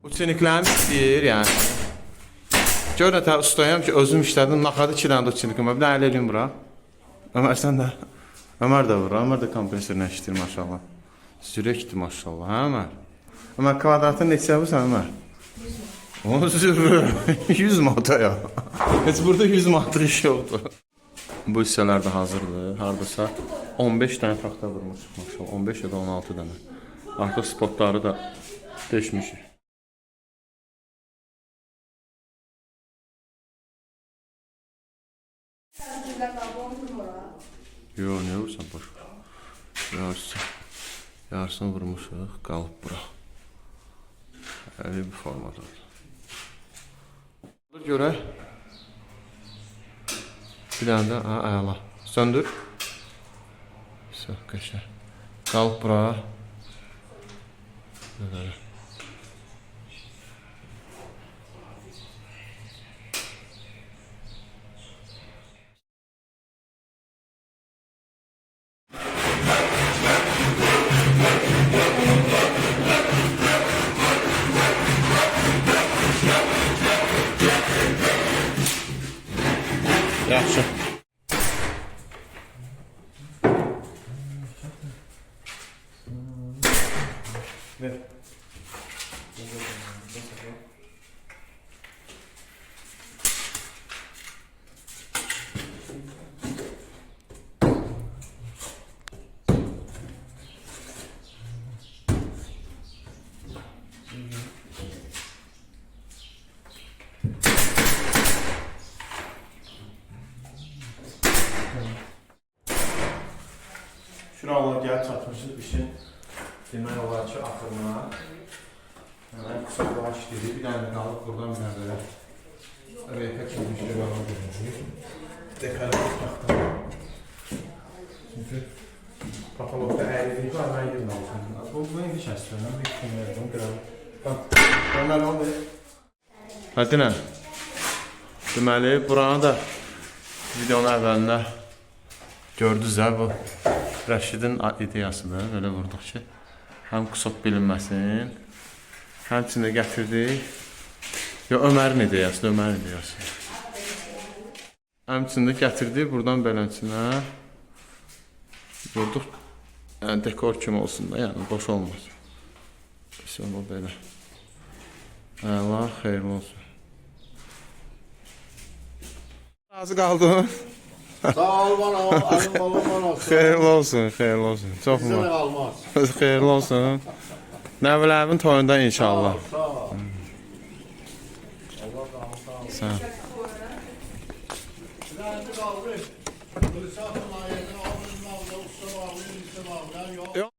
Uçiniklərim istəyir, yəni. Gör nətər ustayam ki, özüm işlədim, naxadı 2 dənə də uçinikim. Bir dənə əl eləyim bura. Ömər sən də. Ömər də vurur, Ömər də kompresorla işləyir maşallah. Sürəkdir maşallah, hə Ömər? Ömər kvadratın neçə yapırsan Ömər? 100 manata ya. Heç burada 100 manatlıq iş yoxdur. Bu hissələr də hazırdır. Hardasa 15 dənə taxta vurmuşuq maşallah. 15 ya da 16 dənə. Artıq spotları da deşmişik. Yo, ne vursan boş ver. Yarısını vurmuşuq, qalıb bura. Əli bir formadadır. Görək. Bir dənə də ayala. Söndür. Qəşəng. Qalıb bura. Böyle. Yaxşı. Ver. Şuralar gəlib çatmışıq işin demək olar ki, axırına. Hemen qısaqlar işləyir. Bir dənə qalıb buradan bir dənə belə. Reypə çəkmişdir, qalan görünür. Dekorativ taxta. Çünki patologda əyrilik var, mən yerin alacağım. Bu indi kəsdirəm, bir kimi verdim, qıram. Bax, Ömər oldu. Hadi nə? Deməli, buranı da videonun əvvəlində gördünüz ya bu. Rəşidin ideyasıdır, öyle vurduq ki, həm qısaq bilinməsin, həmçində gətirdik. Ömərin ideyası, Ömərin ideyası. Həmçində gətirdik, buradan belənçinə vurduq. Yəni, dekor kimi olsun da, yəni boş olmaz. Bu belə. Allah xeyirli olsun. Razı qaldın. Sağ ol bana, ayın balon bana olsun. Xeyirli olsun, xeyirli olsun. Çox mu? Bizə qalmaz. Xeyirli olsun. Nəvələrimin toyunda inşallah. Sağ ol. Allah razı olsun. Sağ ol. Sizə qaldı. Bu saatın ayını alın, alın, usta var, usta var.